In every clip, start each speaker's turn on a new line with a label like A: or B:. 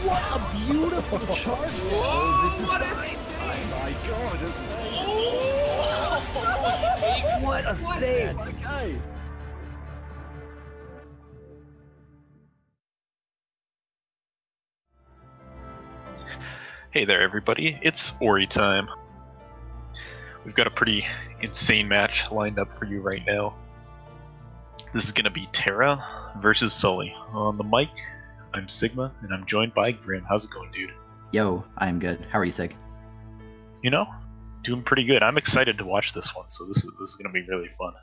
A: What a beautiful charge!
B: Whoa,
A: This is
B: what
A: fine. Oh my god, this is
B: Oh,
A: what a save! My guy.
C: Hey there everybody, it's Ori time. We've got a pretty insane match lined up for you right now. This is going to be Terra versus Sully. On the mic, I'm Sigma, and I'm joined by Grim. How's it going, dude?
D: Yo, I'm good. How are you, Sig?
C: You know, doing pretty good. I'm excited to watch this one, so this is going to be really fun.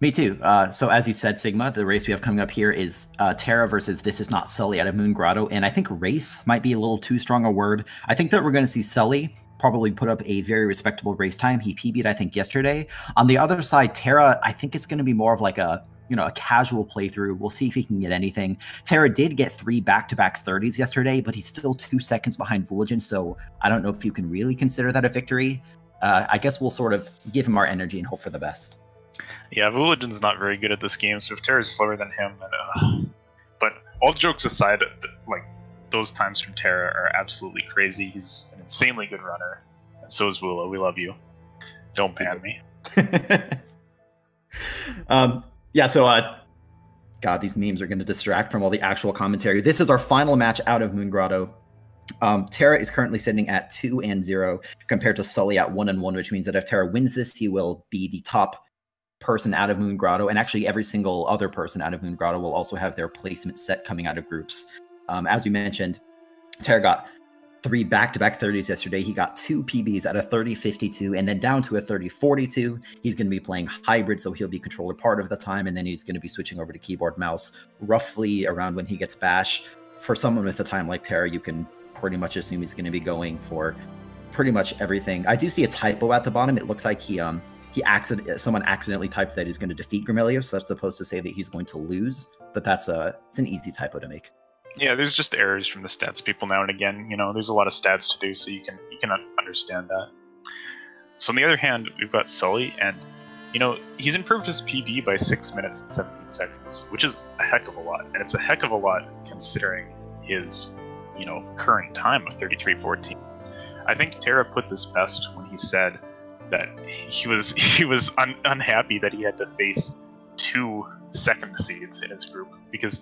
D: Me too. So as you said, Sigma, the race we have coming up here is Terra versus ThisIsNotSully out of Moon Grotto, and I think race might be a little too strong a word. I think that we're going to see Sully probably put up a very respectable race time. He PB'd, I think, yesterday. On the other side, Terra, I think it's going to be more of like a casual playthrough. We'll see if he can get anything. Terra did get 3 back-to-back 30s yesterday, but he's still 2 seconds behind Vooligen, so I don't know if you can really consider that a victory. I guess we'll sort of give him our energy and hope for the best.
C: Yeah, Vooligen's not very good at this game, so if Terra's slower than him, then, but all jokes aside, like, those times from Terra are absolutely crazy. He's an insanely good runner, and so is Vula. We love you. Don't ban me.
D: Yeah, so, God, these memes are going to distract from all the actual commentary. This is our final match out of Moon Grotto. Terra is currently sitting at 2-0 compared to Sully at 1-1, which means that if Terra wins this, he will be the top person out of Moon Grotto, and actually every single other person out of Moon Grotto will also have their placement set coming out of groups. As we mentioned, Terra got 3 back-to-back 30s yesterday. He got 2 PBs at a 30-52 and then down to a 30-42. He's going to be playing hybrid, so he'll be controller part of the time, and then he's going to be switching over to keyboard mouse roughly around when he gets bash. For someone with a time like Terra, you can pretty much assume he's going to be going for pretty much everything. I do see a typo at the bottom. It looks like someone accidentally typed that he's going to defeat Grimilio, so that's supposed to say that he's going to lose, but it's an easy typo to make.
C: Yeah, there's just errors from the stats people now and again. You know, there's a lot of stats to do, so you can understand that. So on the other hand, we've got Sully, and you know, he's improved his PB by 6 minutes and 17 seconds, which is a heck of a lot, and it's a heck of a lot considering his, you know, current time of 33-14. I think Terra put this best when he said that he was unhappy that he had to face 2 second seeds in his group, because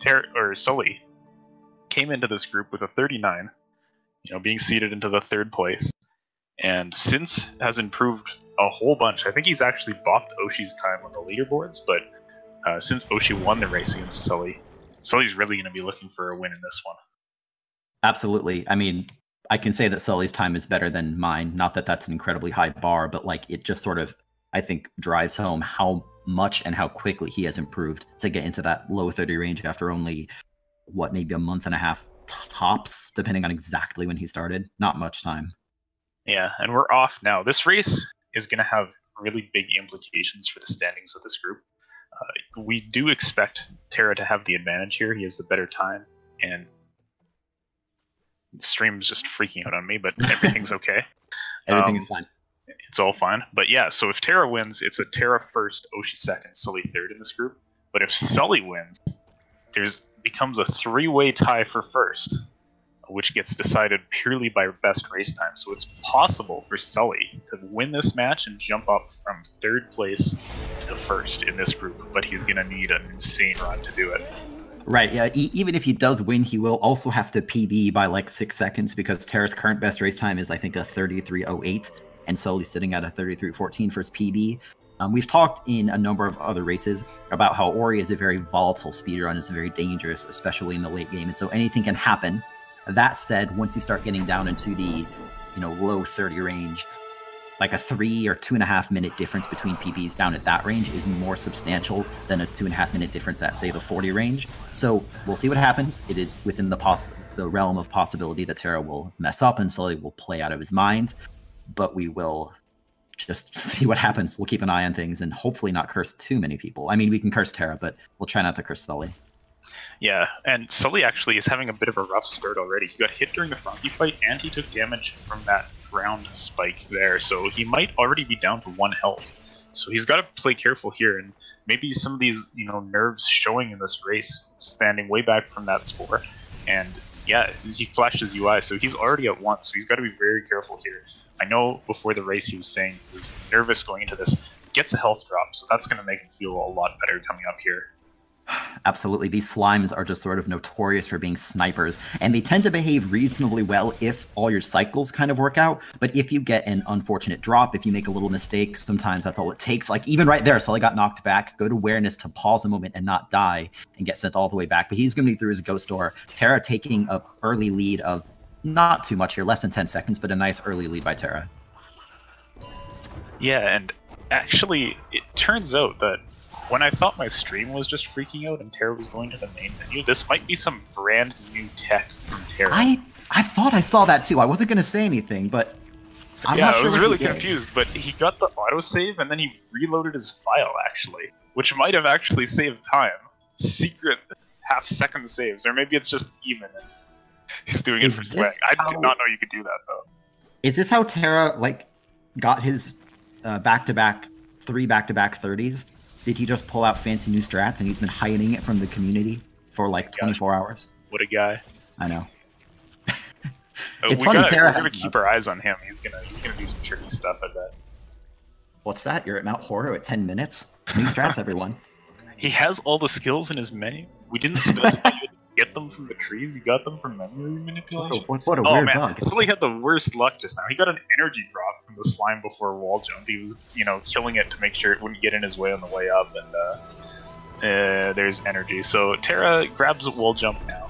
C: Sully came into this group with a 39, you know, being seeded into the 3rd place, and since has improved a whole bunch. I think he's actually bopped Oshi's time on the leaderboards, but since Oshi won the race against Sully, Sully's really going to be looking for a win in this one.
D: Absolutely. I mean, I can say that Sully's time is better than mine. Not that that's an incredibly high bar, but like it just sort of, I think, drives home how much and how quickly he has improved to get into that low 30 range after only, what, maybe a month and a half tops, depending on exactly when he started. Not much time.
C: Yeah, and we're off now. This race is going to have really big implications for the standings of this group. We do expect Terra to have the advantage here. He has the better time, and the stream's just freaking out on me, but everything's okay.
D: Everything is fine.
C: It's all fine. But yeah, so if Terra wins, it's a Terra 1st, Oshi 2nd, Sully 3rd in this group. But if Sully wins, becomes a 3-way tie for 1st, which gets decided purely by best race time. So it's possible for Sully to win this match and jump up from 3rd place to 1st in this group, but he's going to need an insane run to do it.
D: Right, yeah, even if he does win, he will also have to PB by like 6 seconds, because Terra's current best race time is, I think, a 33:08, and Sully's sitting at a 33:14 for his PB. We've talked in a number of other races about how Ori is a very volatile speedrun. It's very dangerous, especially in the late game, and so anything can happen. That said, once you start getting down into the, low 30 range, like a 3 or 2.5 minute difference between PBs down at that range is more substantial than a 2.5 minute difference at, say, the 40 range. So we'll see what happens. It is within the realm of possibility that Terra will mess up and Sully will play out of his mind, but we will just see what happens. We'll keep an eye on things and hopefully not curse too many people. I mean, we can curse Terra, but we'll try not to curse Sully.
C: Yeah, and Sully actually is having a bit of a rough start already. He got hit during the Frankie fight, and he took damage from that ground spike there, so he might already be down to 1 health. So he's got to play careful here, and maybe some of these, nerves showing in this race, standing way back from that spore, and Yeah, he flashed his UI, so he's already at 1, so he's got to be very careful here. I know before the race he was saying he was nervous going into this. Gets a health drop, so that's going to make him feel a lot better coming up here.
D: Absolutely. These slimes are just sort of notorious for being snipers, and they tend to behave reasonably well if all your cycles kind of work out. But if you get an unfortunate drop, if you make a little mistake, sometimes that's all it takes. Like even right there, Sully got knocked back. Good awareness to pause a moment and not die and get sent all the way back. But he's going to be through his ghost door. Terra taking a early lead of not too much here, less than 10 seconds, but a nice early lead by Terra.
C: Yeah, and actually, it turns out that when I thought my stream was just freaking out and Terra was going to the main menu, this might be some brand new tech from Terra.
D: I thought I saw that too. I wasn't going to say anything, but I'm not sure.
C: I was really confused, but he got the autosave and then he reloaded his file, actually, which might have actually saved time. Secret half-second saves, or maybe it's just even. He's doing it for swag. I did not know you could do that, though.
D: Is this how Terra, like, got his back-to-back 3 back-to-back 30s? Did he just pull out fancy new strats and he's been hiding it from the community for like 24 hours?
C: What a guy!
D: I know.
C: It's funny. We're gonna keep our eyes on him. He's gonna do some tricky stuff. I bet.
D: What's that? You're at Mount Horo at 10 minutes. New strats, everyone.
C: He has all the skills in his menu. We didn't specify you get them from the trees. You got them from memory manipulation.
D: What a weird bug.
C: He really had the worst luck just now. He got an energy drop from the slime before wall jump. He was, killing it to make sure it wouldn't get in his way on the way up, and there's energy. So Terra grabs a wall jump now.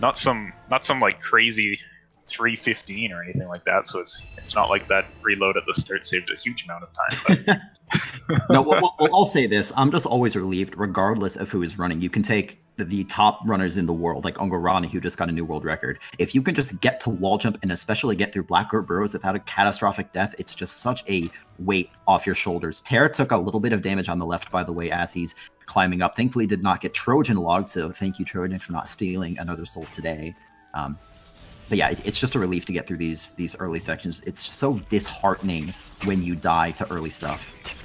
C: Not some like crazy 315 or anything like that. So it's not like that reload at the start saved a huge amount of time. But...
D: No, well, I'll say this. I'm just always relieved, regardless of who is running. You can take the top runners in the world, like Ongorani, who just got a new world record. If you can just get to wall jump and especially get through Black Root Burrows without a catastrophic death, it's just such a weight off your shoulders. Terra took a little bit of damage on the left, by the way, as he's climbing up. Thankfully, did not get Trojan logged, so thank you, Trojan, for not stealing another soul today. But yeah, it's just a relief to get through these early sections. It's so disheartening when you die to early stuff.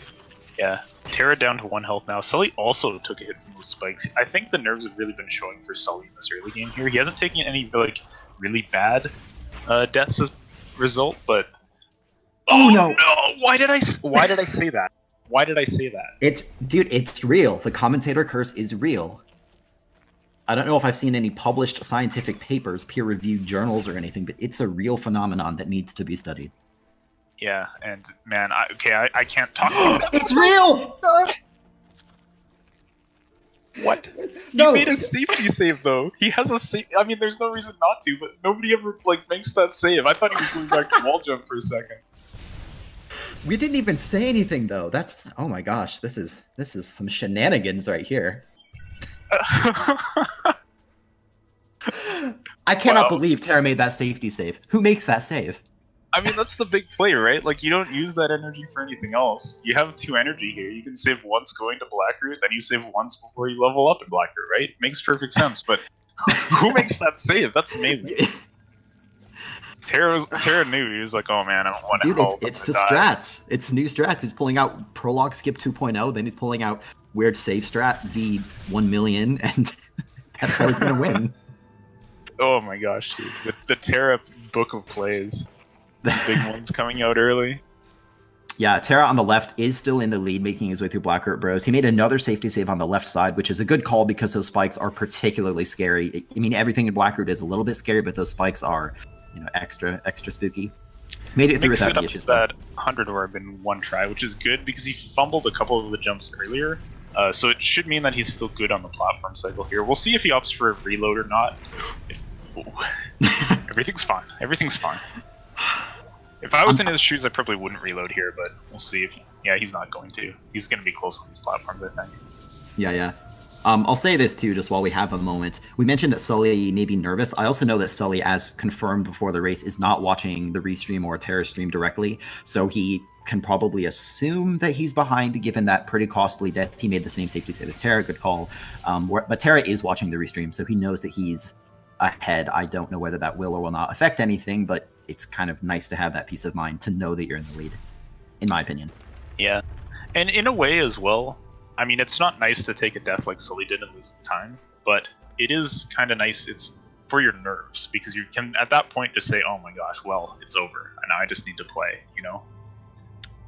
C: Yeah, Terra down to 1 health now. Sully also took a hit from those spikes. I think the nerves have really been showing for Sully in this early game here. He hasn't taken any like really bad deaths as a result, but
D: oh no!
C: Why did I say that? Why did I say that?
D: It's real. The commentator curse is real. I don't know if I've seen any published scientific papers, peer-reviewed journals, or anything, but it's a real phenomenon that needs to be studied.
C: Yeah, and man, I can't talk about that.
D: It's real!
C: What?
D: No.
C: He made a safety save, though. He has a save. I mean, there's no reason not to, but nobody ever, makes that save. I thought he was going back to wall jump for a second.
D: We didn't even say anything, though. That's... Oh my gosh, this is some shenanigans right here. I cannot believe Terra made that safety save. Who makes that save?
C: I mean, that's the big play, right? Like, you don't use that energy for anything else. You have 2 energy here. You can save once going to Blackroot, then you save once before you level up in Blackroot, right? Makes perfect sense, but who makes that save? That's amazing. Terra knew. He was like, oh man, I don't want to help.
D: It's the strats. It's new strats. He's pulling out Prologue Skip 2.0, then he's pulling out Weird Save Strat V1 million, and that's how he's going to win.
C: Oh my gosh, dude. The Terra book of plays. The big ones coming out early.
D: Yeah, Terra on the left is still in the lead, making his way through Black Root Bros. He made another safety save on the left side, which is a good call because those spikes are particularly scary. I mean, everything in Black Root is a little bit scary, but those spikes are, extra spooky. Made it through without any issues.
C: That 100 orb in 1 try, which is good because he fumbled a couple of the jumps earlier. So it should mean that he's still good on the platform cycle here. We'll see if he opts for a reload or not. Everything's fine. Everything's fine. If I was in his shoes, I probably wouldn't reload here, but we'll see if... Yeah, he's not going to. He's going to be close on these platforms, I think.
D: Yeah. I'll say this, too, just while we have a moment. We mentioned that Sully may be nervous. I also know that Sully, as confirmed before the race, is not watching the restream or Terra stream directly, so he can probably assume that he's behind, given that pretty costly death. He made the same safety save as Terra, good call. But Terra is watching the restream, so he knows that he's ahead. I don't know whether that will or will not affect anything, but it's kind of nice to have that peace of mind to know that you're in the lead, in my opinion.
C: Yeah, and in a way as well, I mean, it's not nice to take a death like Sully did and lose time, but it is kind of nice. It's for your nerves, because you can at that point just say, "Oh my gosh, well, it's over, and now I just need to play." You know.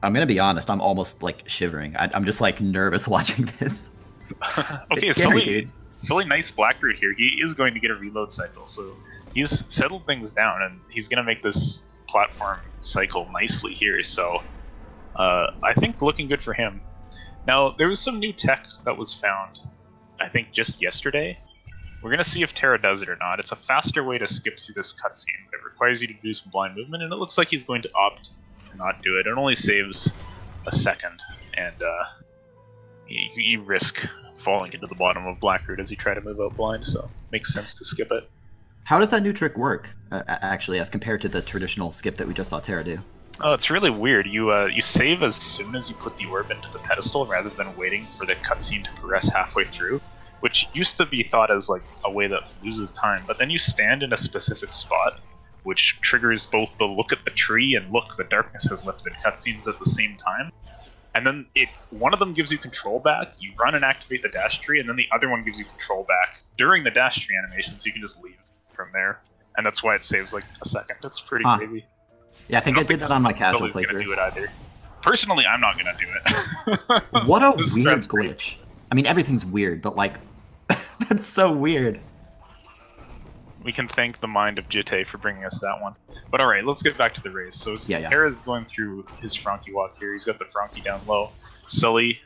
D: I'm gonna be honest. I'm almost like shivering. I'm just like nervous watching this.
C: Okay,
D: it's scary,
C: Sully,
D: dude.
C: Sully, nice Blackroot here. He is going to get a reload cycle, so he's settled things down, and he's gonna make this platform cycle nicely here. So I think looking good for him. Now there was some new tech that was found, I think just yesterday. We're gonna see if Terra does it or not. It's a faster way to skip through this cutscene. It requires you to do some blind movement, and it looks like he's going to opt to not do it. It only saves a second, and you risk falling into the bottom of Blackroot as you try to move out blind, so makes sense to skip it.
D: How does that new trick work, actually, as compared to the traditional skip that we just saw Terra do?
C: Oh, it's really weird. You save as soon as you put the orb into the pedestal, rather than waiting for the cutscene to progress halfway through, which used to be thought as like a way that loses time. But then you stand in a specific spot, which triggers both the look at the tree and look, the darkness has lifted cutscenes at the same time. And then one of them gives you control back, you run and activate the dash tree, and then the other one gives you control back during the dash tree animation, so you can just leave from there. And that's why it saves like a second. That's pretty crazy.
D: Yeah, I think I did that on my casual
C: Nobody's gonna
D: playthrough.
C: do it either. Personally, I'm not gonna do it.
D: What a
C: This
D: weird
C: sounds crazy.
D: glitch. I mean, everything's weird, but like, that's so weird.
C: We can thank the mind of Jite for bringing us that one. But alright, let's get back to the race. So
D: Yeah.
C: Terra's going through his Frankie walk here. He's got the Frankie down low. Sully,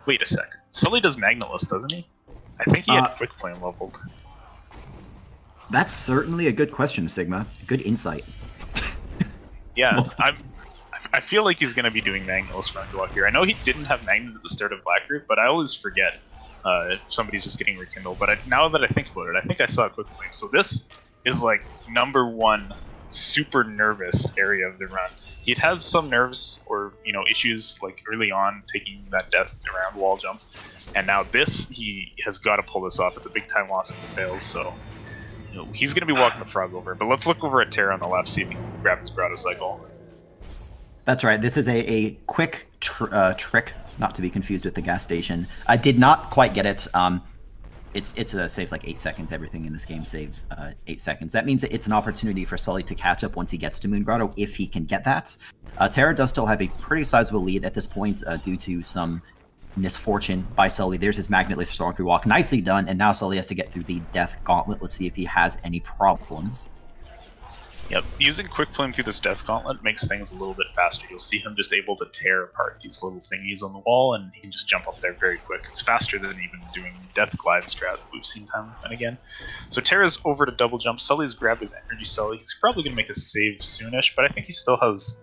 C: wait a sec. Sully does Magnetless, doesn't he? I think he had Quick Flame leveled.
D: That's certainly a good question, Sigma. Good insight.
C: Yeah, I feel like he's going to be doing Magnetless Frankie walk here. I know he didn't have Magnet at the start of Blackroot, but I always forget if somebody's just getting rekindled. But now that I think about it, I think I saw a Quick Flame. So this is like #1 super nervous area of the run. He'd had some nerves or issues like early on taking that death around wall jump, and now this he has got to pull this off. It's a big time loss if it fails. So he's going to be walking the frog over. But let's look over at Terra on the left, see if he can grab his Grotto Cycle.
D: That's right. This is a quick trick, not to be confused with the gas station. I did not quite get it. It saves like 8 seconds. Everything in this game saves 8 seconds. That means that it's an opportunity for Sully to catch up once he gets to Moon Grotto, if he can get that. Terra does still have a pretty sizable lead at this point due to some misfortune by Sully. There's his Magnetless Frankie walk. Nicely done. And now Sully has to get through the Death Gauntlet. Let's see if he has any problems.
C: Yep, using Quick Flame through this Death Gauntlet makes things a little bit faster. You'll see him just able to tear apart these little thingies on the wall, and he can just jump up there very quick. It's faster than even doing Death Glide strat that we've seen time and again. So Terra's over to double jump. Sully's grabbed his energy cell. He's probably going to make a save soonish, but I think he still has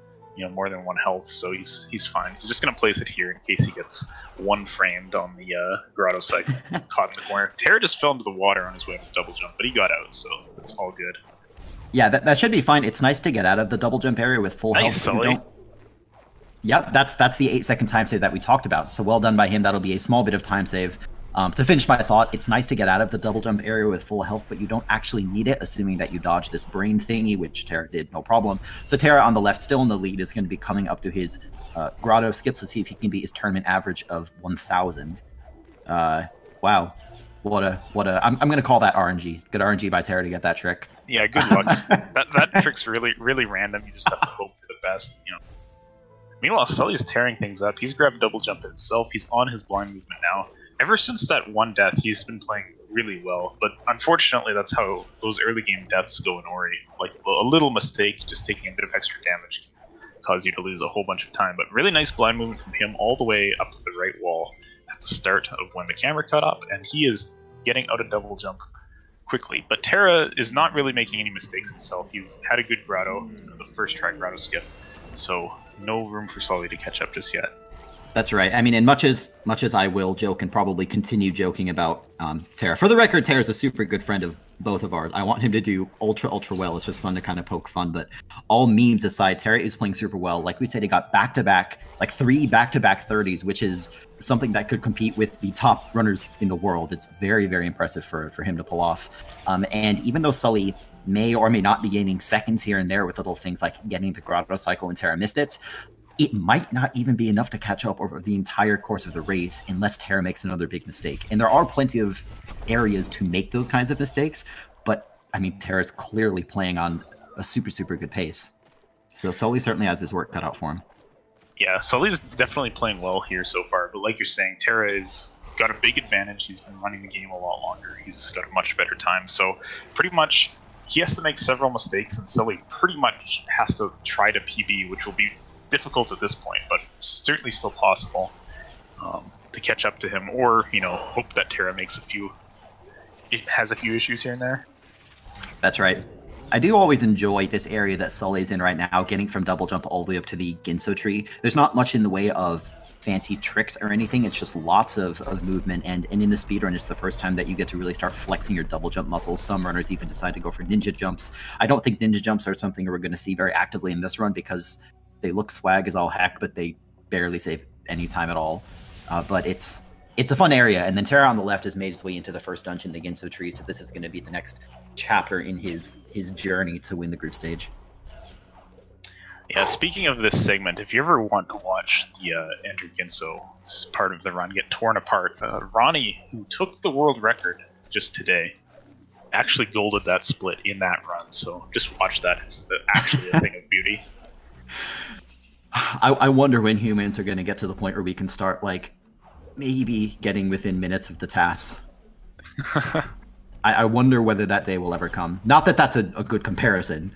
C: more than 1 health, so he's fine. He's just going to place it here in case he gets one framed on the Grotto Cycle caught in the corner. Terra just fell into the water on his way to double jump, but he got out, so it's all good.
D: Yeah, that should be fine. It's nice to get out of the double jump area with full health.
C: Sully.
D: Yep, that's the 8-second time save that we talked about. So well done by him. That'll be a small bit of time save. To finish my thought, it's nice to get out of the double jump area with full health, but you don't actually need it, assuming that you dodge this brain thingy, which Terra did, no problem. So Terra on the left, still in the lead, is going to be coming up to his Grotto skips to see if he can beat his tournament average of 1,000. Wow. I'm going to call that RNG. Good RNG by Terra to get that trick.
C: Yeah, good luck. that trick's really random. You just have to hope for the best, Meanwhile, Sully's tearing things up. He's grabbed double jump himself. He's on his blind movement now. Ever since that one death, he's been playing really well. But unfortunately, that's how those early game deaths go in Ori. Like a little mistake, just taking a bit of extra damage, can cause you to lose a whole bunch of time. But really nice blind movement from him all the way up to the right wall at the start of when the camera cut up, and he is getting out of double jump quickly. But Terra is not really making any mistakes himself. He's had a good Grotto, the first try Grotto skip, so no room for Sully to catch up just yet.
D: That's right. I mean, and much as I will joke and probably continue joking about Terra. For the record, Terra's a super good friend of both of ours. I want him to do ultra well. It's just fun to kind of poke fun. But all memes aside, Terra is playing super well. Like we said, he got back-to-back, like 3 back-to-back 30s, which is something that could compete with the top runners in the world. It's very, very impressive for him to pull off. And even though Sully may or may not be gaining seconds here and there with little things like getting the Grotto Cycle and Terra missed it, it might not even be enough to catch up over the entire course of the race unless Terra makes another big mistake. And there are plenty of areas to make those kinds of mistakes, but I mean, Terra's clearly playing on a super, super good pace. So Sully certainly has his work cut out for him.
C: Yeah, Sully's definitely playing well here so far, but like you're saying, Terra has got a big advantage. He's been running the game a lot longer. He's got a much better time, so pretty much he has to make several mistakes, and Sully pretty much has to try to PB, which will be difficult at this point, but certainly still possible to catch up to him, or, you know, hope that Terra has a few issues here and there.
D: That's right. I do always enjoy this area that Sully's in right now, getting from double jump all the way up to the Ginso tree. There's not much in the way of fancy tricks or anything. It's just lots of movement, and in the speedrun, it's the first time that you get to really start flexing your double jump muscles. Some runners even decide to go for ninja jumps. I don't think ninja jumps are something we're going to see very actively in this run because they look swag as all heck, but they barely save any time at all. But it's a fun area, and then Terra on the left has made his way into the first dungeon, the Ginso tree, so this is going to be the next chapter in his journey to win the group stage.
C: Yeah, speaking of this segment, if you ever want to watch the Andrew Ginso part of the run get torn apart, Ronnie, who took the world record just today, actually golded that split in that run, so just watch that. It's actually a thing of beauty.
D: I wonder when humans are going to get to the point where we can start, like, maybe getting within minutes of the tasks. I wonder whether that day will ever come. Not that that's a good comparison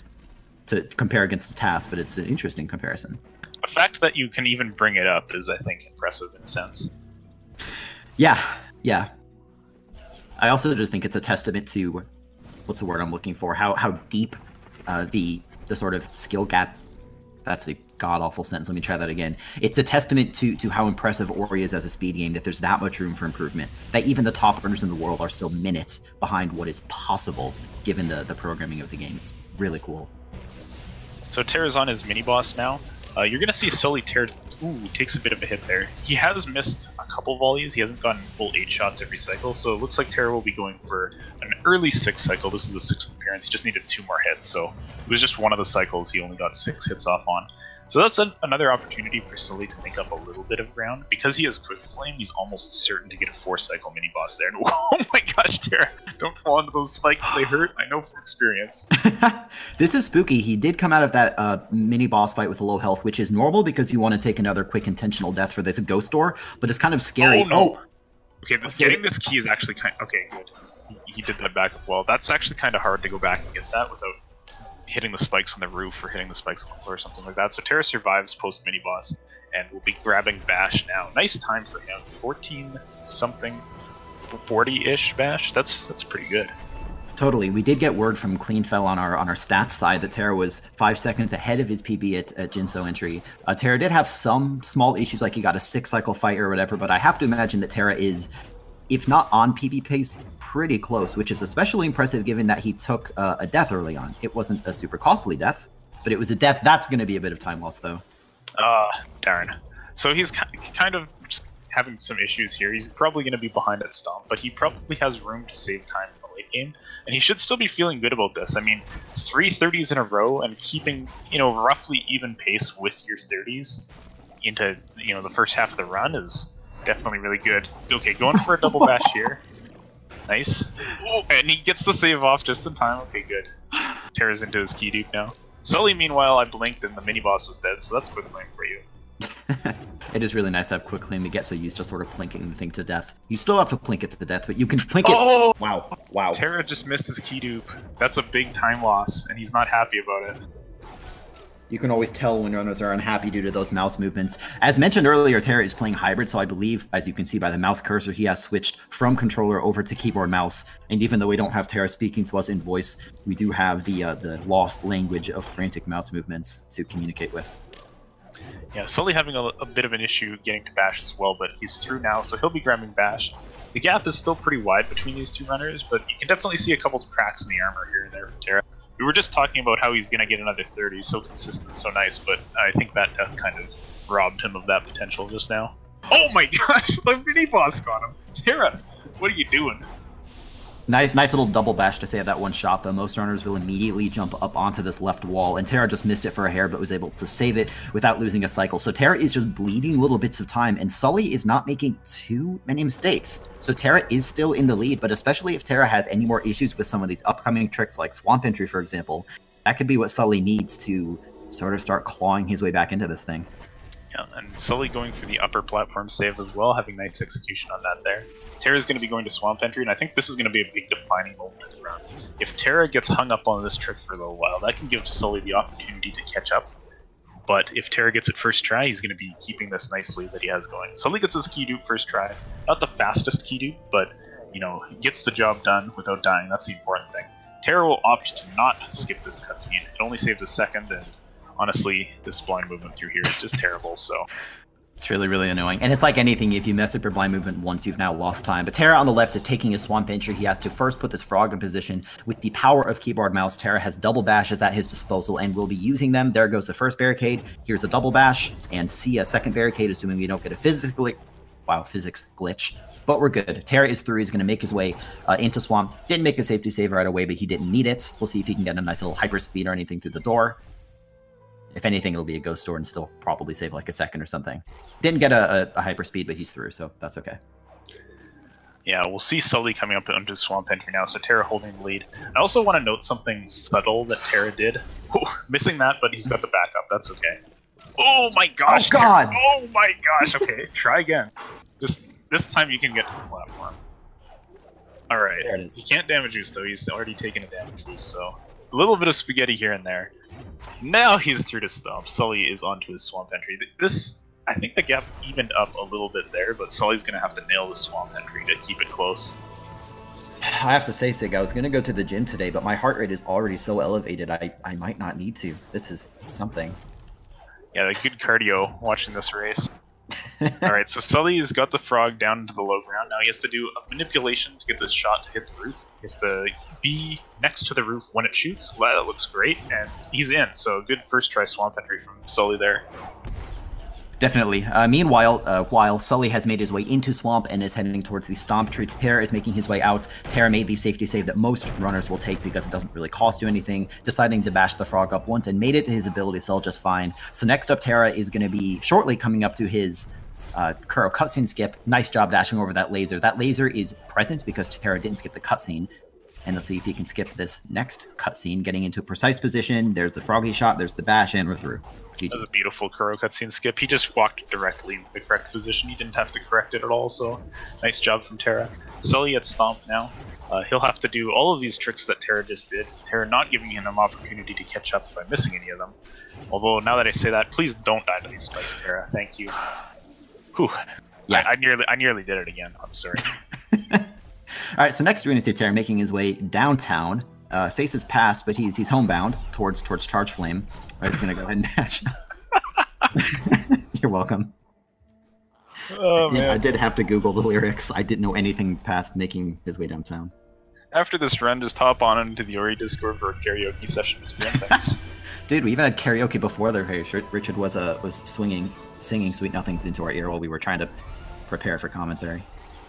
D: to compare against the task, but it's an interesting comparison.
C: The fact that you can even bring it up is, I think, impressive in a sense.
D: Yeah. I also just think it's a testament to, what's the word I'm looking for, how deep the sort of skill gap, that's a god-awful sentence, let me try that again. It's a testament to how impressive Ori is as a speed game, that there's that much room for improvement, that even the top runners in the world are still minutes behind what is possible given the programming of the game. It's really cool.
C: So Terra's on his mini-boss now. You're going to see Sully takes a bit of a hit there. He has missed a couple volleys. He hasn't gotten full 8 shots every cycle, so it looks like Terra will be going for an early 6th cycle. This is the 6th appearance. He just needed 2 more hits, so it was just one of the cycles he only got 6 hits off on. So that's another opportunity for Sully to make up a little bit of ground. Because he has Quick Flame, he's almost certain to get a 4-cycle mini-boss there. And oh my gosh, Terra, don't fall into those spikes. They hurt. I know from experience.
D: This is spooky. He did come out of that mini-boss fight with low health, which is normal because you want to take another quick intentional death for this ghost door, but it's kind of scary.
C: Oh, no. Okay, getting this key is actually kind of... Okay, good. He did that back well. That's actually kind of hard to go back and get that without hitting the spikes on the roof or hitting the spikes on the floor or something like that. So Terra survives post mini boss and will be grabbing Bash now. Nice time for him. 14 something, 40-ish Bash. That's pretty good.
D: Totally. We did get word from CleanFell on our stats side that Terra was 5 seconds ahead of his PB at Jinso entry. Terra did have some small issues, like he got a 6-cycle fight or whatever, but I have to imagine that Terra is, if not on PB pace, pretty close, which is especially impressive given that he took a death early on. It wasn't a super costly death, but it was a death that's going to be a bit of time loss, though.
C: Darn. So he's kind of just having some issues here. He's probably going to be behind at Stomp, but he probably has room to save time in the late game, and he should still be feeling good about this. I mean, 3 30s in a row and keeping, roughly even pace with your 30s into, the first half of the run is definitely really good. Okay, going for a double bash here. Nice. Oh, and he gets the save off just in time. Okay, good. Terra's into his key dupe now. Sully, meanwhile, I blinked and the mini-boss was dead, so that's quick claim for you.
D: It is really nice to have quick claim to get so used to sort of plinking the thing to death. You still have to plink it to death, but you can plink it. Oh! Wow.
C: Terra just missed his key dupe. That's a big time loss, and he's not happy about it.
D: You can always tell when runners are unhappy due to those mouse movements. As mentioned earlier, Terra is playing hybrid, so I believe, as you can see by the mouse cursor, he has switched from controller over to keyboard mouse. And even though we don't have Terra speaking to us in voice, we do have the lost language of frantic mouse movements to communicate with.
C: Yeah, Sully having a bit of an issue getting to Bash as well, but he's through now, so he'll be grabbing Bash. The gap is still pretty wide between these two runners, but you can definitely see a couple of cracks in the armor here and there from Terra. We were just talking about how he's going to get another 30, so consistent, so nice, but I think that death kind of robbed him of that potential just now. Oh my gosh, the mini-boss got him! Terra, what are you doing?
D: Nice little double bash to save that one shot, though. Most runners will immediately jump up onto this left wall, and Terra just missed it for a hair, but was able to save it without losing a cycle. So Terra is just bleeding little bits of time, and Sully is not making too many mistakes. So Terra is still in the lead, but especially if Terra has any more issues with some of these upcoming tricks, like Swamp Entry, for example, that could be what Sully needs to sort of start clawing his way back into this thing.
C: Yeah, and Sully going for the upper platform save as well, having nice execution on that there. Terra's going to be going to Swamp Entry, and I think this is going to be a big defining moment in the round. If Terra gets hung up on this trick for a little while, that can give Sully the opportunity to catch up. But if Terra gets it first try, he's going to be keeping this nice lead that he has going. Sully gets his key dupe first try. Not the fastest key dupe, but, you know, he gets the job done without dying. That's the important thing. Terra will opt to not skip this cutscene. It only saves a second, and honestly, this blind movement through here is just terrible, so...
D: It's really, really annoying. And it's like anything, if you mess up your blind movement once, you've now lost time. But Terra on the left is taking his Swamp Entry. He has to first put this frog in position. With the power of keyboard mouse, Terra has double bashes at his disposal and will be using them. There goes the first barricade. Here's a double bash, and see a second barricade, assuming we don't get a physics glitch. But we're good. Terra is through. He's going to make his way into Swamp. Didn't make a safety save right away, but he didn't need it. We'll see if he can get a nice little hyper speed or anything through the door. If anything, it'll be a ghost door and still probably save like a second or something. Didn't get a hyper speed, but he's through, so that's okay.
C: Yeah, we'll see Sully coming up into Swamp Entry now, so Terra holding the lead. I also want to note something subtle that Terra did. Ooh, missing that, but he's got the backup. That's okay. Oh my gosh!
D: Oh god!
C: Terra. Oh my gosh! Okay, try again. Just this time you can get to the platform. All right.
D: There it is.
C: He can't damage boost though. He's already taken a damage boost, so a little bit of spaghetti here and there. Now he's through to stop. Sully is onto his Swamp Entry. This, I think the gap evened up a little bit there, but Sully's going to have to nail the Swamp Entry to keep it close.
D: I have to say, Sig, I was going to go to the gym today, but my heart rate is already so elevated, I might not need to. This is something.
C: Yeah, good cardio watching this race. Alright, so Sully's got the frog down into the low ground. Now he has to do a manipulation to get this shot to hit the roof. He has to be next to the roof when it shoots. That looks great, and he's in. So good first try Swamp Entry from Sully there.
D: Definitely. Meanwhile, while Sully has made his way into Swamp and is heading towards the Stomp Tree, Terra is making his way out. Terra made the safety save that most runners will take because it doesn't really cost you anything, deciding to bash the frog up once and made it to his ability cell just fine. So next up, Terra is going to be shortly coming up to his Kuro cutscene skip. Nice job dashing over that laser. That laser is present because Terra didn't skip the cutscene. And let's see if he can skip this next cutscene, getting into a precise position. There's the froggy shot, there's the bash, and we're through. GG.
C: That was a beautiful Kuro cutscene skip. He just walked directly with the correct position. He didn't have to correct it at all, so nice job from Terra. Sully at Stomp now. He'll have to do all of these tricks that Terra just did. Terra not giving him an opportunity to catch up by missing any of them. Although, now that I say that, please don't die to these spikes, Terra. Thank you. Whew.
D: Yeah.
C: I nearly did it again. I'm sorry.
D: All right, so next we're going to see Terra making his way downtown. Faces past, but he's homebound towards Charge Flame. All right, he's going to go ahead and dash. You're welcome.
C: Oh, man.
D: I did have to Google the lyrics. I didn't know anything past making his way downtown.
C: After this run, just hop on into the Ori Discord for a karaoke session with Graham. Thanks.
D: Dude, we even had karaoke before the race. Richard was singing Sweet Nothings into our ear while we were trying to prepare for commentary.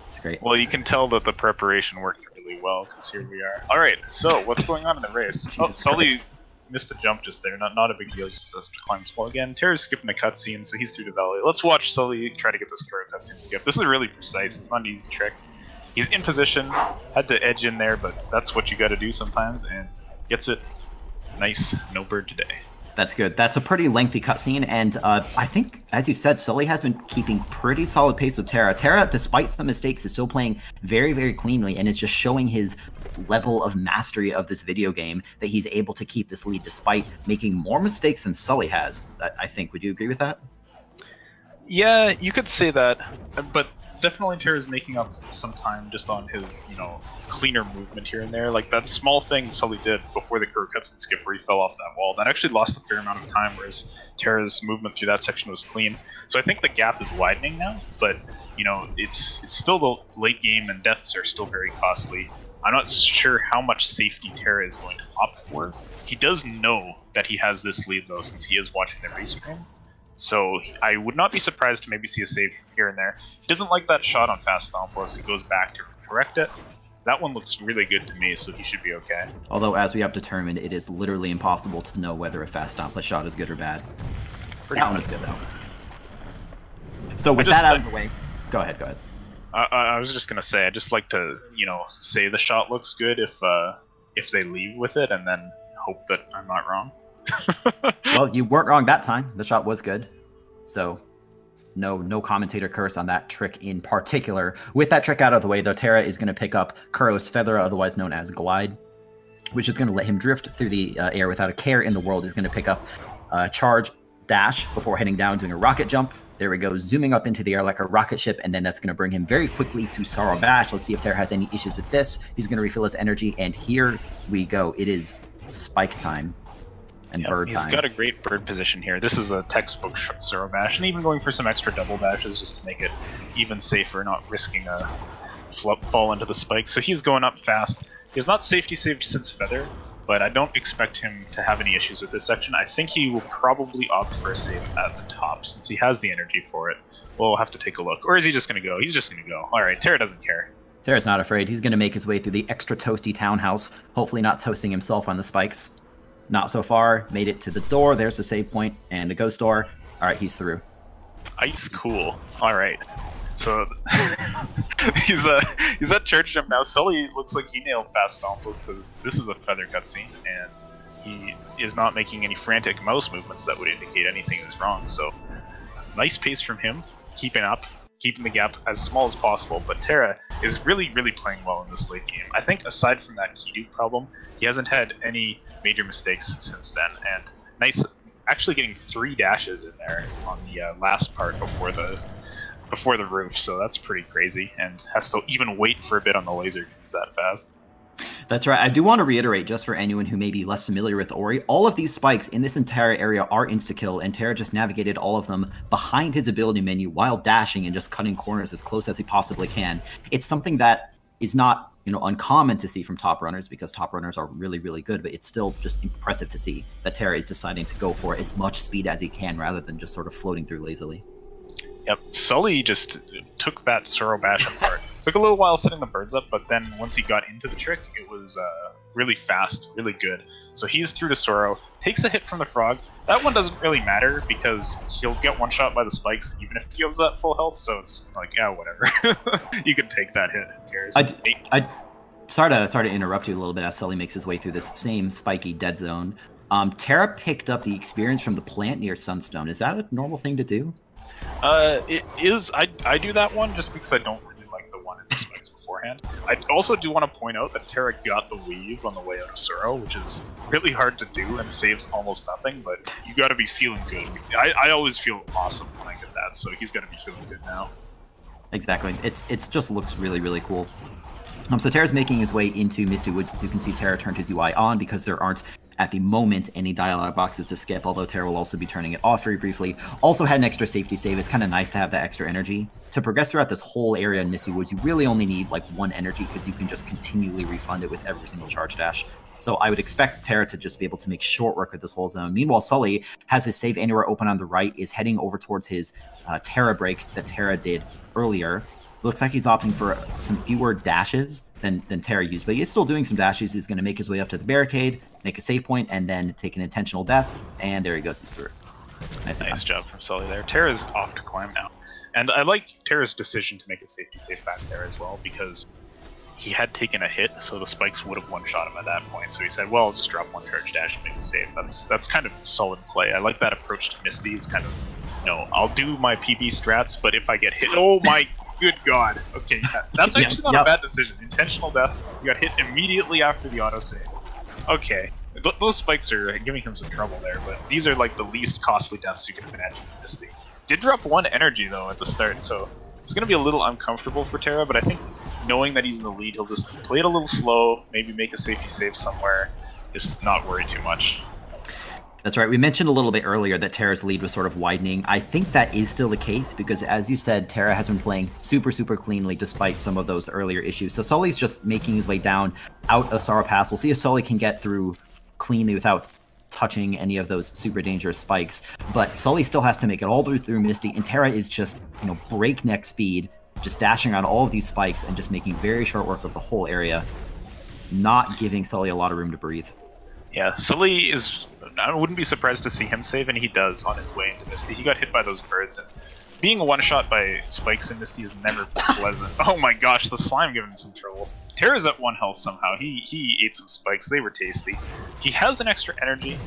D: It's great.
C: Well, you can tell that the preparation worked really well, because here we are. Alright, so what's going on in the race? Oh, Sully missed the jump just there. Not a big deal, just has to climb this wall again. Terra's skipping the cutscene, so he's through the valley. Let's watch Sully try to get this Kuro cutscene skip. This is really precise. It's not an easy trick. He's in position, had to edge in there, but that's what you gotta do sometimes, and gets it. Nice, no bird today.
D: That's good. That's a pretty lengthy cutscene, and I think, as you said, Sully has been keeping pretty solid pace with Terra. Terra, despite some mistakes, is still playing very, very cleanly, and it's just showing his level of mastery of this video game that he's able to keep this lead despite making more mistakes than Sully has, I think. Would you agree with that?
C: Yeah, you could say that, but definitely Terra's making up some time just on his, cleaner movement here and there. Like that small thing Sully did before the Kuro cutscene skip where he fell off that wall, that actually lost a fair amount of time, whereas Terra's movement through that section was clean. So I think the gap is widening now, but, it's still the late game and deaths are still very costly. I'm not sure how much safety Terra is going to opt for. He does know that he has this lead though, since he is watching the race stream. So I would not be surprised to maybe see a save here and there. He doesn't like that shot on Fast Stomp unless he goes back to correct it. That one looks really good to me, so he should be okay.
D: Although, as we have determined, it is literally impossible to know whether a fast stomp shot is good or bad. That one is good, though. So with that out of the way, go ahead.
C: I was just gonna say, I just like to, say the shot looks good if they leave with it, and then hope that I'm not wrong.
D: Well, you weren't wrong that time. The shot was good. So no commentator curse on that trick in particular. With that trick out of the way, though, Terra is going to pick up Kuro's Feather, otherwise known as Glide, which is going to let him drift through the air without a care in the world. He's going to pick up Charge Dash before heading down, doing a rocket jump. There we go, zooming up into the air like a rocket ship, and then that's going to bring him very quickly to Sorrow Bash. Let's see if Terra has any issues with this. He's going to refill his energy, and here we go. It is spike time. And bird time.
C: He's got a great bird position here. This is a textbook Sorrow Bash, and even going for some extra double dashes just to make it even safer, not risking a fall into the spikes. So he's going up fast. He's not safety saved since Feather, but I don't expect him to have any issues with this section. I think he will probably opt for a save at the top since he has the energy for it. We'll have to take a look. Or is he just going to go? He's just going to go. Alright, Terra doesn't care.
D: Terra's not afraid. He's going to make his way through the extra toasty townhouse, hopefully not toasting himself on the spikes. Not so far. Made it to the door. There's the save point and the ghost door. All right, he's through.
C: Ice cool. All right. So he's at church jump now. Sully looks like he nailed fast stompless because this is a Feather cutscene and he is not making any frantic mouse movements that would indicate anything is wrong. So nice pace from him, keeping the gap as small as possible. But Terra is really playing well in this late game. I think aside from that Kidu problem, he hasn't had any major mistakes since then, and nice actually getting 3 dashes in there on the last part before the roof, so that's pretty crazy, and has to even wait for a bit on the laser because he's that fast.
D: That's right. I do want to reiterate, just for anyone who may be less familiar with Ori, all of these spikes in this entire area are insta-kill, and Terra just navigated all of them behind his ability menu while dashing and just cutting corners as close as he possibly can. It's something that is not uncommon to see from top runners because top runners are really good, but it's still just impressive to see that Terra is deciding to go for as much speed as he can rather than just sort of floating through lazily.
C: Yep, Sully just took that Sorrow Bash apart. Took a little while setting the birds up, but then once he got into the trick, it was really fast, really good. So he's through to Sorrow, takes a hit from the frog. That one doesn't really matter because he'll get one shot by the spikes even if he goes at full health, so it's like, yeah, whatever. You can take that hit, who cares?
D: Sorry to interrupt you a little bit as Sully makes his way through this same spiky dead zone. Terra picked up the experience from the plant near Sunstone. Is that a normal thing to do?
C: It is. I do that one just because I don't really like the one in the spikes beforehand. I also do want to point out that Terra got the weave on the way out of Sorrow, which is really hard to do and saves almost nothing, but you got to be feeling good. I always feel awesome when I get that, so he's got to be feeling good now.
D: Exactly. It's just looks really cool. So Terra's making his way into Misty Woods. You can see Terra turned his UI on because there aren't, at the moment, any dialogue boxes to skip, although Terra will also be turning it off very briefly. Also had an extra safety save. It's kind of nice to have that extra energy. To progress throughout this whole area in Misty Woods, you really only need like 1 energy because you can just continually refund it with every single charge dash. So I would expect Terra to just be able to make short work of this whole zone. Meanwhile, Sully has his save anywhere open on the right, is heading over towards his Terra break that Terra did earlier. Looks like he's opting for some fewer dashes than Terra used, but he is still doing some dashes. He's going to make his way up to the barricade, make a save point, and then take an intentional death, and there he goes, he's through.
C: Nice job from Sully there. Terra's off to climb now. And I like Terra's decision to make a safety save back there as well, because he had taken a hit, so the spikes would have one-shot him at that point. So he said, well, I'll just drop 1 charge dash and make a save. That's kind of solid play. I like that approach to Misty. It's kind of, I'll do my PB strats, but if I get hit, oh my good god. Okay, yeah, that's actually not a bad decision. Intentional death. You got hit immediately after the autosave. Okay. Those spikes are giving him some trouble there, but these are like the least costly deaths you can imagine in this thing. Did drop 1 energy though at the start, so it's going to be a little uncomfortable for Terra, but I think knowing that he's in the lead, he'll just play it a little slow, maybe make a safety save somewhere, just not worry too much.
D: That's right. We mentioned a little bit earlier that Terra's lead was sort of widening. I think that is still the case because, as you said, Terra has been playing super cleanly despite some of those earlier issues. So Sully's just making his way down out of Sorrow Pass. We'll see if Sully can get through cleanly without touching any of those super dangerous spikes. But Sully still has to make it all the way through Misty, and Terra is just, breakneck speed just dashing around all of these spikes and just making very short work of the whole area, not giving Sully a lot of room to breathe.
C: Yeah, Sully is... I wouldn't be surprised to see him save, and he does on his way into Misty. He got hit by those birds, and being one-shot by spikes in Misty is never pleasant. Oh my gosh, the slime giving him some trouble. Terra's at 1 health somehow. He ate some spikes. They were tasty. He has an extra energy.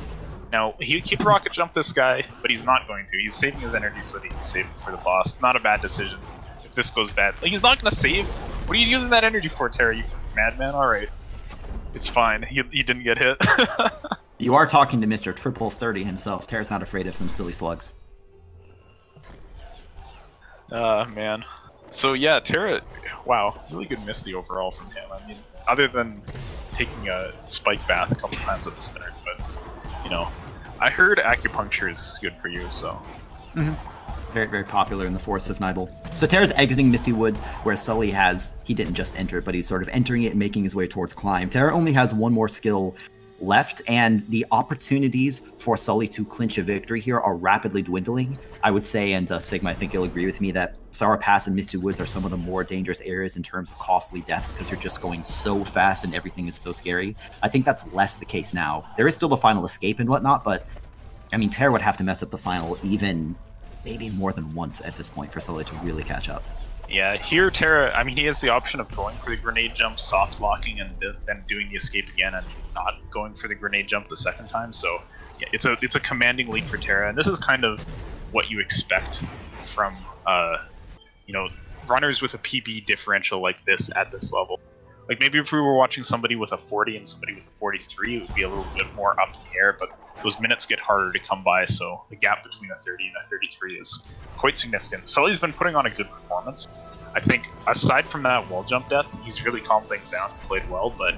C: Now, he could rocket jump this guy, but he's not going to. He's saving his energy so that he can save it for the boss. Not a bad decision. If this goes bad, like, he's not going to save. What are you using that energy for, Terra? You madman? Alright. It's fine. He didn't get hit.
D: You are talking to Mr. Triple 30 himself. Terra's not afraid of some silly slugs.
C: Man. So yeah, Terra, wow, really good Misty overall from him. I mean, other than taking a spike bath a couple times at the start, but, you know, I heard acupuncture is good for you, so.
D: Very, very popular in the Forest of Nibel. So Terra's exiting Misty Woods, where Sully he didn't just enter it, but he's sort of entering it and making his way towards Climb. Terra only has one more skill left, and the opportunities for Sully to clinch a victory here are rapidly dwindling. I would say, and Sigma, I think you'll agree with me, that Sara Pass and Misty Woods are some of the more dangerous areas in terms of costly deaths, because you're just going so fast and everything is so scary. I think that's less the case now. There is still the final escape and whatnot, but, I mean, Terra would have to mess up the final even maybe more than once at this point for Sully to really catch up.
C: Yeah, here Terra, I mean, he has the option of going for the grenade jump, soft locking, and then doing the escape again, and not going for the grenade jump the second time. So, yeah, it's a commanding lead for Terra, and this is kind of what you expect from, you know, runners with a PB differential like this at this level. Like, maybe if we were watching somebody with a 40 and somebody with a 43, it would be a little bit more up in the air, but those minutes get harder to come by, so the gap between a 30 and a 33 is quite significant. Sully's been putting on a good performance. I think, aside from that wall jump death, he's really calmed things down, played well, but,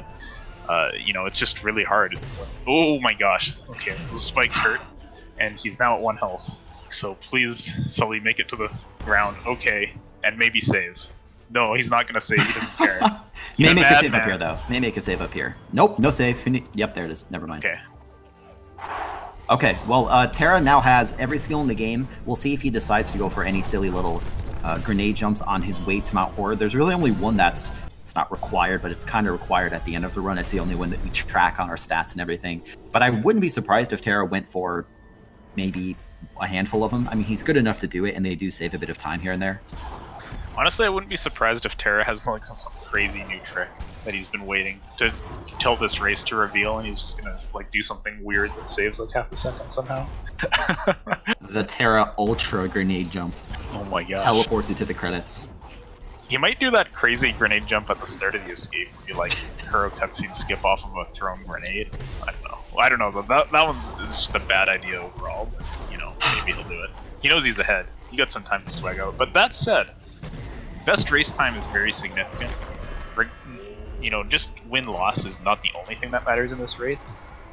C: you know, it's just really hard. Oh my gosh, okay, those spikes hurt, and he's now at 1 health. So please, Sully, make it to the ground, okay, and maybe save. No, he's not going to save, he doesn't care.
D: He may make a save up here, though. May make a save up here. Nope, no save. Yep, there it is. Never mind.
C: Okay.
D: Okay, well, Terra now has every skill in the game. We'll see if he decides to go for any silly little grenade jumps on his way to Mount Horror. There's really only one it's not required, but it's kind of required at the end of the run. It's the only one that we track on our stats and everything. But I wouldn't be surprised if Terra went for maybe a handful of them. I mean, he's good enough to do it, and they do save a bit of time here and there.
C: Honestly, I wouldn't be surprised if Terra has like some crazy new trick that he's been waiting to till this race to reveal, and he's just gonna like do something weird that saves like half a second somehow.
D: The Terra Ultra grenade jump.
C: Oh my gosh.
D: Teleports you to the credits.
C: He might do that crazy grenade jump at the start of the escape where you like Kuro cutscene skip off of a thrown grenade. I don't know. Well, I don't know, but that one's just a bad idea overall, but you know, maybe he'll do it. He knows he's ahead. He got some time to swag out. But that said, best race time is very significant. You know, just win-loss is not the only thing that matters in this race.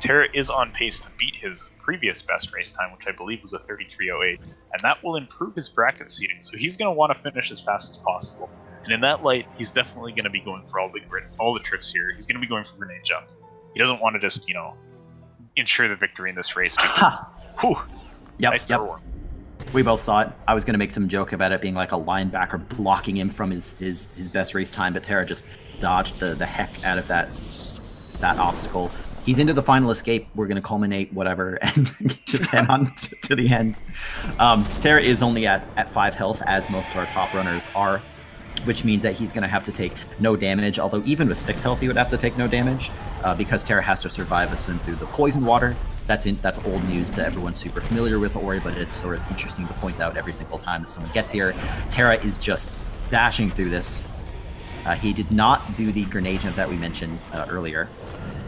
C: Terra is on pace to beat his previous best race time, which I believe was a 33:08, and that will improve his bracket seating, so he's going to want to finish as fast as possible. And in that light, he's definitely going to be going for all the tricks here. He's going to be going for grenade jump. He doesn't want to just, you know, ensure the victory in this race. Whew.
D: Yep,
C: Nice
D: yep.
C: throw.
D: We both saw it. I was going to make some joke about it being like a linebacker blocking him from his best race time, but Terra just dodged the heck out of that obstacle. He's into the final escape. We're going to culminate whatever and just head on to the end. Terra is only at 5 health, as most of our top runners are, which means that he's going to have to take no damage, although even with 6 health he would have to take no damage, because Terra has to survive a swim through the poison water. That's old news to everyone super familiar with Ori, but it's sort of interesting to point out every single time that someone gets here. Terra is just dashing through this. He did not do the grenade jump that we mentioned earlier,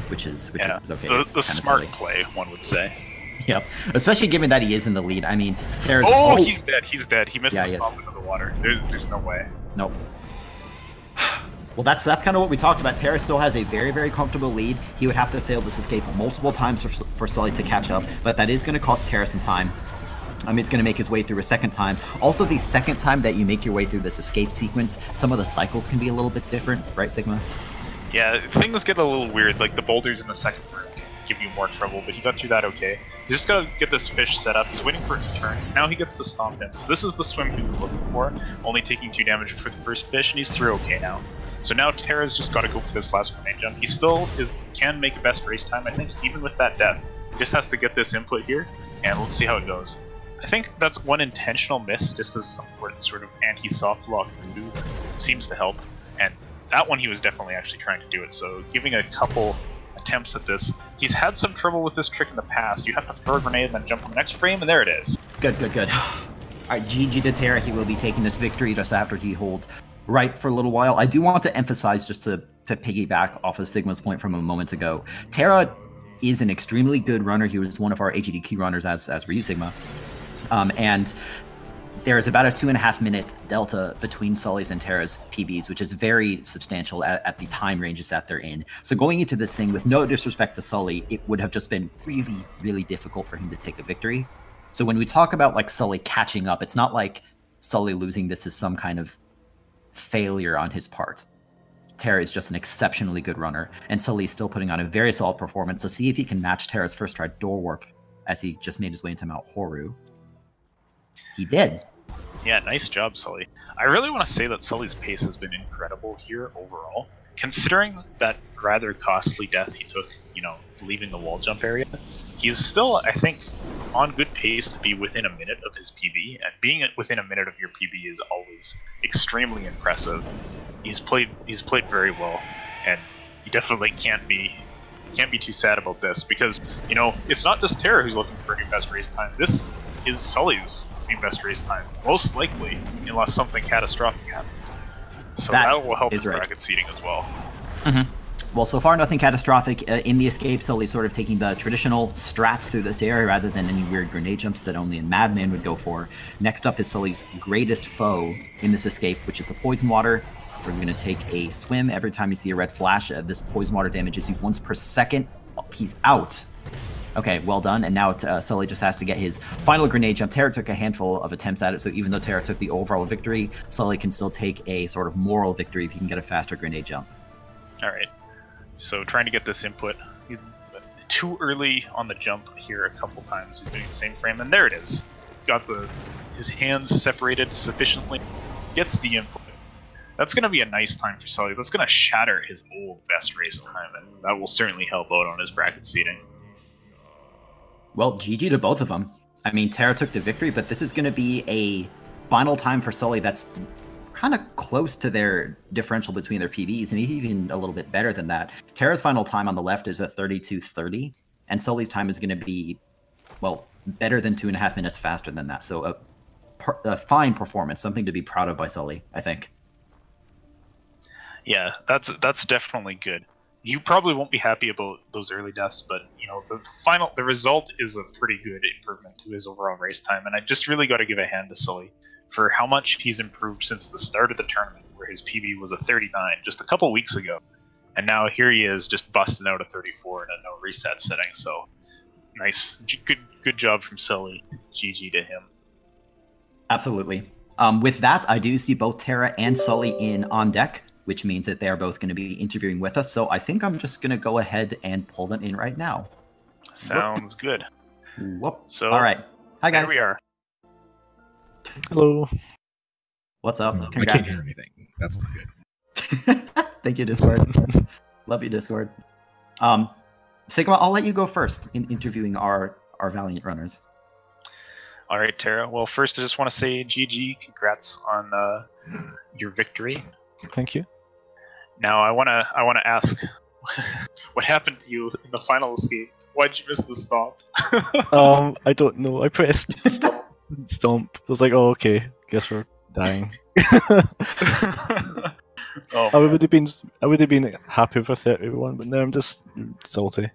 D: which is okay.
C: The smart play, one would say.
D: Yep, especially given that he is in the lead. I mean, Terra's...
C: Oh, he's dead. He's dead. He missed the stop into the water. There's no way.
D: Nope. Well, that's kind of what we talked about. Terra still has a very, very comfortable lead. He would have to fail this escape multiple times for Sully to catch up, but that is going to cost Terra some time. I mean, it's going to make his way through a second time. Also, the second time that you make your way through this escape sequence, some of the cycles can be a little bit different, right, Sigma?
C: Yeah, things get a little weird, like the boulders in the second room give you more trouble, but he got through that okay. He's just got to get this fish set up. He's waiting for it to turn. Now he gets the stomp in. So this is the swim he was looking for, only taking 2 damage for the first fish, and he's through okay now. So now Terra's just got to go for this last grenade jump. He still can make a best race time, I think, even with that death. He just has to get this input here, and let's see how it goes. I think that's one intentional miss, just as some sort of anti-soft lock voodoo seems to help. And that one he was definitely actually trying to do it, so giving a couple attempts at this. He's had some trouble with this trick in the past. You have to throw a grenade and then jump on the next frame, and there it is.
D: Good, good, good. All right, GG to Terra. He will be taking this victory just after he holds right for a little while. I do want to emphasize, just to piggyback off of Sigma's point from a moment ago, Terra is an extremely good runner. He was one of our AGD key runners, as were you, Sigma. And there is about a 2.5 minute delta between Sully's and Terra's PBs, which is very substantial at the time ranges that they're in. So going into this thing, with no disrespect to Sully, it would have just been really, really difficult for him to take a victory. So when we talk about like Sully catching up, it's not like Sully losing this is some kind of failure on his part. Terra is just an exceptionally good runner, and Sully is still putting on a very solid performance. So see if he can match Terra's first try door warp as he just made his way into Mount Horu. He did.
C: Yeah, nice job, Sully. I really want to say that Sully's pace has been incredible here overall. Considering that rather costly death he took, you know, leaving the wall jump area, he's still, I think, on good pace to be within a minute of his PB, and being within a minute of your PB is always extremely impressive. He's played very well, and you definitely can't be too sad about this, because, you know, it's not just Terra who's looking for a new best race time. This is Sully's new best race time, most likely, unless something catastrophic happens. So that will help his bracket seeding as well.
D: Well, so far nothing catastrophic in the escape. Sully sort of taking the traditional strats through this area rather than any weird grenade jumps that only a madman would go for. Next up is Sully's greatest foe in this escape, which is the poison water. We're going to take a swim. Every time you see a red flash, this poison water damages you once per second. Oh, he's out. Okay, well done. And now Sully just has to get his final grenade jump. Terra took a handful of attempts at it, so even though Terra took the overall victory, Sully can still take a sort of moral victory if he can get a faster grenade jump.
C: All right. So trying to get this input. He's too early on the jump here a couple times. He's doing the same frame, and there it is. Got his hands separated sufficiently. Gets the input. That's going to be a nice time for Sully. That's going to shatter his old best race time, and that will certainly help out on his bracket seeding.
D: Well, GG to both of them. I mean, Terra took the victory, but this is going to be a final time for Sully that's kind of close to their differential between their PBs, and even a little bit better than that. Terra's final time on the left is a 32:30, and Sully's time is going to be, well, better than 2.5 minutes faster than that. So a fine performance, something to be proud of by Sully, I think.
C: Yeah, that's definitely good. You probably won't be happy about those early deaths, but you know the result is a pretty good improvement to his overall race time, and I just really got to give a hand to Sully for how much he's improved since the start of the tournament, where his PB was a 39 just a couple weeks ago, and now here he is just busting out a 34 in a no reset setting. So nice, good job from Sully. GG to him.
D: Absolutely. With that, I do see both Terra and Sully in on deck, which means that they're both going to be interviewing with us. So I think I'm just going to go ahead and pull them in right now.
C: Sounds good.
D: Whoop.
C: So,
D: all right. Hi, guys.
C: Here we are.
B: Hello.
D: What's up?
E: I can't hear anything. That's not good.
D: Thank you, Discord. Love you, Discord. Sigma, I'll let you go first in interviewing our Valiant runners.
C: All right, Terra. Well, first I just want to say GG. Congrats on your victory.
B: Thank you.
C: Now I wanna ask, what happened to you in the final escape? Why'd you miss the stomp?
B: I don't know. I pressed stomp. I was like, oh, okay. Guess we're dying.
C: Oh,
B: I would have been happy with 31, but now I'm just salty.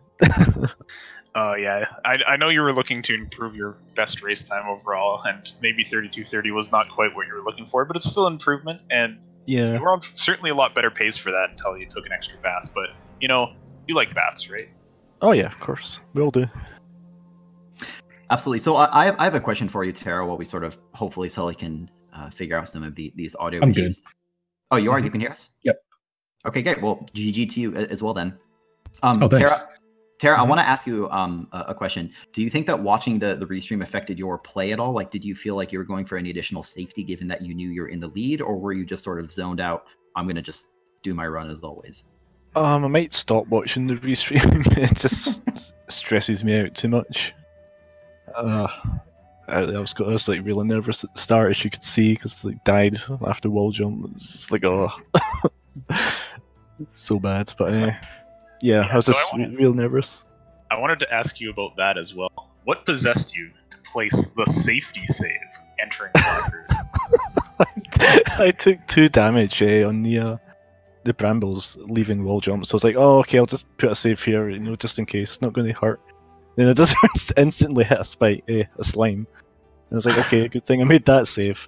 C: Yeah, I know you were looking to improve your best race time overall, and maybe 32:30 was not quite what you were looking for, but it's still improvement, and
B: yeah,
C: you were on certainly a lot better pace for that until you took an extra bath. But you know, you like baths, right?
B: Oh yeah, of course, we all do.
D: Absolutely. So I have a question for you, Terra, while we sort of hopefully Sully can figure out some of these audio issues. Good. Oh, you are? You can hear us?
E: Yep.
D: Okay, great. Well, GG to you as well then.
E: Oh, thanks.
D: Tara, I want to ask you a question. Do you think that watching the restream affected your play at all? Like, did you feel like you were going for any additional safety given that you knew you're in the lead, or were you just sort of zoned out? I'm going to just do my run as always.
B: I might stop watching the restream. It just stresses me out too much. I was like really nervous at the start, as you could see, because like died after wall jump. It's like, oh, it's so bad. But yeah, I was just real nervous.
C: I wanted to ask you about that as well. What possessed you to place the safety save entering Blackroot?
B: I took 2 damage on the brambles leaving wall jump, so I was like, oh, okay, I'll just put a save here, you know, just in case. Not going to hurt. Then it just instantly hit a slime. And I was like, okay, good thing I made that save.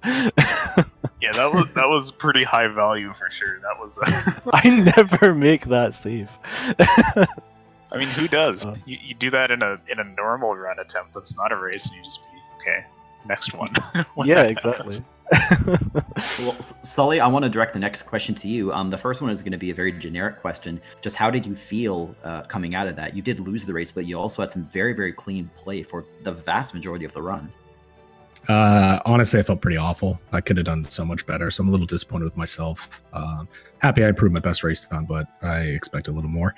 C: Yeah, that was pretty high value for sure. That was.
B: I never make that save.
C: I mean, who does? You do that in a normal run attempt. That's not a race, and you just be okay. Next one.
B: Yeah, exactly.
D: Well, Sully, I want to direct the next question to you. The first one is going to be a very generic question. Just how did you feel coming out of that? You did lose the race, but you also had some very, very clean play for the vast majority of the run.
E: Honestly, I felt pretty awful. I could have done so much better, so I'm a little disappointed with myself. Happy I improved my best race time, but I expect a little more.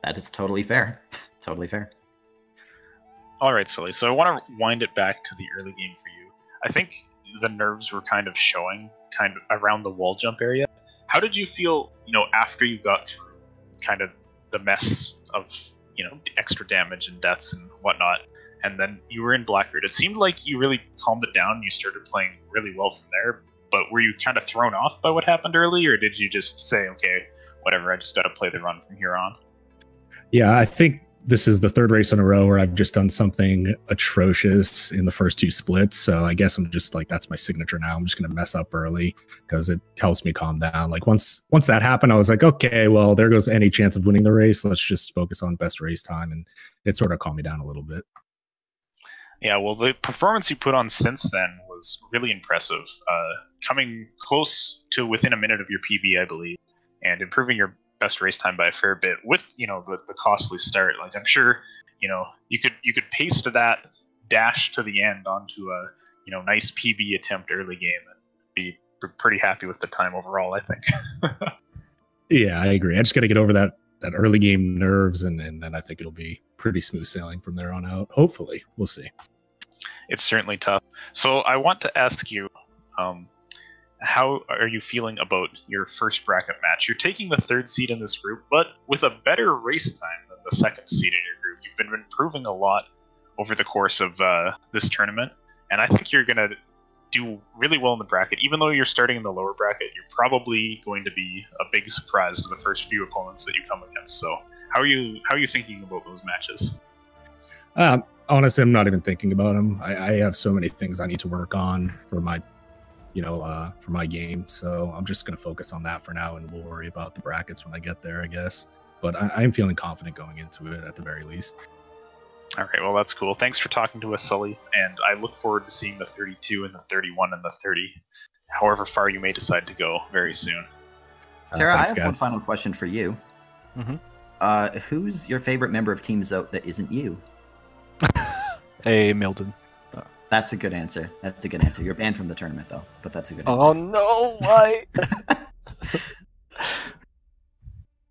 D: That is totally fair. Totally fair.
C: All right, Sully. So I want to wind it back to the early game for you. I think the nerves were kind of showing kind of around the wall jump area. How did you feel, after you got through kind of the mess of, extra damage and deaths and whatnot, and then you were in Blackroot? It seemed like you really calmed it down and you started playing really well from there, but were you kind of thrown off by what happened early, or did you just say, okay, whatever, I just got to play the run from here on?
E: Yeah, I think this is the 3rd race in a row where I've just done something atrocious in the first 2 splits. So I guess I'm just like, that's my signature now. I'm just going to mess up early because it helps me calm down. Like once that happened, I was like, okay, well, there goes any chance of winning the race. Let's just focus on best race time. And it sort of calmed me down a little bit.
C: Yeah, well, the performance you put on since then was really impressive. Coming close to within a minute of your PB, I believe, and improving your best race time by a fair bit with the costly start. Like, I'm sure you could paste that dash to the end onto a nice PB attempt early game and be pretty happy with the time overall, I think.
E: Yeah, I agree. I just got to get over that early game nerves, and then I think it'll be pretty smooth sailing from there on out. Hopefully, we'll see.
C: It's certainly tough. So I want to ask you, how are you feeling about your first bracket match? You're taking the 3rd seed in this group, but with a better race time than the 2nd seed in your group. You've been improving a lot over the course of this tournament, and I think you're going to do really well in the bracket. Even though you're starting in the lower bracket, you're probably going to be a big surprise to the first few opponents that you come against. So how are you thinking about those matches?
E: Honestly, I'm not even thinking about them. I have so many things I need to work on for my for my game. So I'm just going to focus on that for now, and we'll worry about the brackets when I get there, I guess. But I'm feeling confident going into it at the very least.
C: All right, well, that's cool. Thanks for talking to us, Sully, and I look forward to seeing the 32 and the 31 and the 30, however far you may decide to go very soon.
D: Sarah,
E: Thanks,
D: I have
E: guys.
D: one final question for you.
B: Mm-hmm.
D: Who's your favorite member of Team Zote that isn't you?
B: Meldon.
D: That's a good answer. That's a good answer. You're banned from the tournament, though, but that's a good answer.
B: Oh no, why?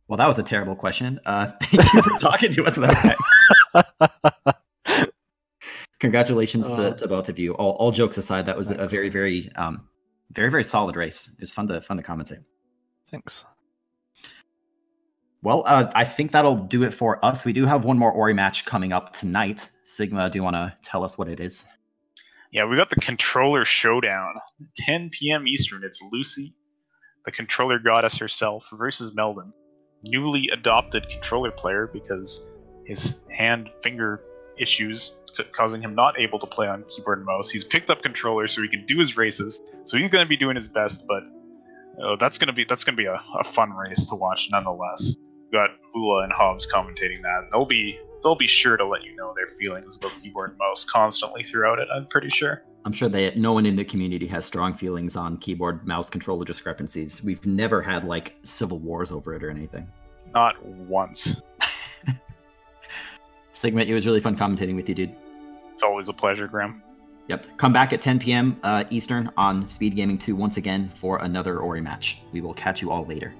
D: Well, that was a terrible question. Thank you for talking to us about that. Congratulations to both of you. All jokes aside, that was
B: Thanks.
D: a very, very, very, very solid race. It was fun to commentate.
B: Thanks.
D: Well, I think that'll do it for us. We do have one more Ori match coming up tonight. Sigma, do you want to tell us what it is?
C: Yeah, we got the controller showdown. 10 p.m. Eastern. It's Lucy, the controller goddess herself, versus Meldon, newly adopted controller player because his hand-finger issues causing him not able to play on keyboard and mouse. He's picked up controller so he can do his races. So he's going to be doing his best, but that's going to be a fun race to watch nonetheless. We've got Vula and Hobbs commentating that. They'll be sure to let you know their feelings about keyboard and mouse constantly throughout it, I'm pretty sure.
D: I'm sure no one in the community has strong feelings on keyboard mouse controller discrepancies. We've never had like civil wars over it or anything.
C: Not once.
D: Sigmund, it was really fun commentating with you, dude.
C: It's always a pleasure, Graham.
D: Yep. Come back at 10 p.m. Eastern on Speed Gaming 2 once again for another Ori match. We will catch you all later.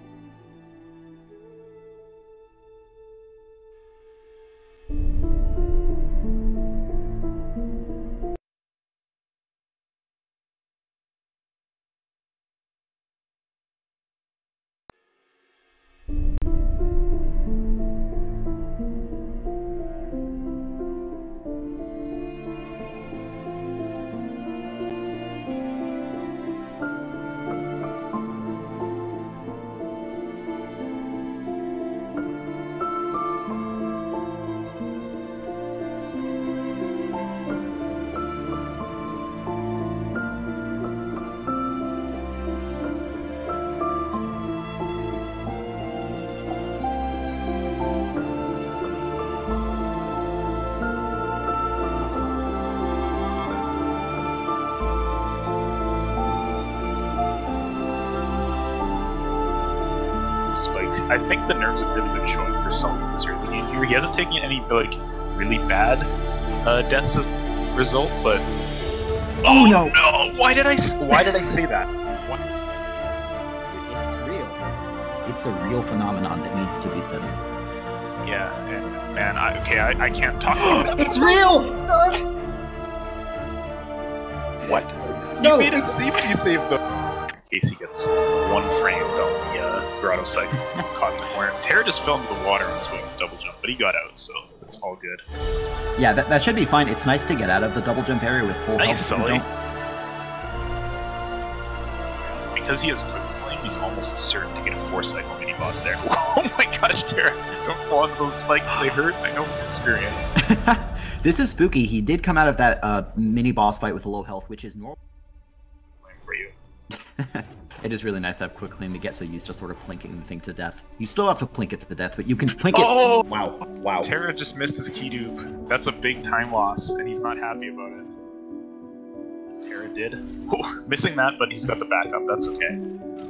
C: Spikes. I think the nerves have really been showing for someone this early game here. He hasn't taken any like really bad deaths as a result, but
D: Oh, no!
C: Why did I say that?
D: It's real. It's a real phenomenon that needs to be studied.
C: Yeah, and man, I can't talk about that.
D: It's real!
C: What?
D: No.
C: You made a safety save though. In case he gets one framed on the grotto side, caught in the corner. Terra just fell into the water on his way to double jump, but he got out, so it's all good.
D: Yeah, that should be fine. It's nice to get out of the double jump area with full
C: Nice,
D: health.
C: Sully. Because he has quick flame, he's almost certain to get a 4-cycle mini boss there. Oh my gosh, Terra! Don't fall into those spikes, they hurt. I know from experience.
D: This is spooky. He did come out of that mini boss fight with low health, which is normal.
C: For you.
D: It is really nice to have quick claim to get so used to sort of plinking the thing to death. You still have to plink it to death, but you can plink
C: Oh!
D: it. Wow. Wow.
C: Terra just missed his key dupe. That's a big time loss, and he's not happy about it. Terra did. Ooh, missing that, but he's got the backup. That's okay.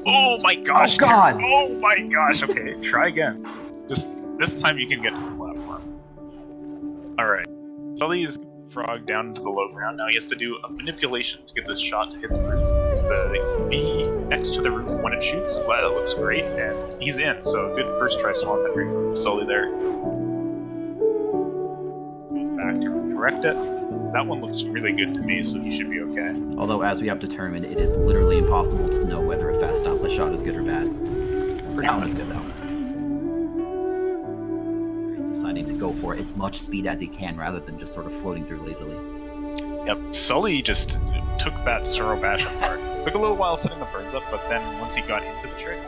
C: Oh my gosh!
D: Oh, God!
C: Terra. Oh my gosh! Okay, try again. Just this time you can get to the platform. All right. Sully is frog down into the low ground. Now he has to do a manipulation to get this shot to hit the roof. It's the B next to the roof when it shoots. Wow, that looks great, and he's in. So good first try swamp entry from Sully there. Back to correct it. That one looks really good to me, so he should be okay.
D: Although, as we have determined, it is literally impossible to know whether a fast stopless shot is good or bad. That one is good, though. He's deciding to go for as much speed as he can, rather than just sort of floating through lazily.
C: Yep, Sully just took that Sorrow Bash apart. Took a little while setting the birds up, but then once he got into the trick,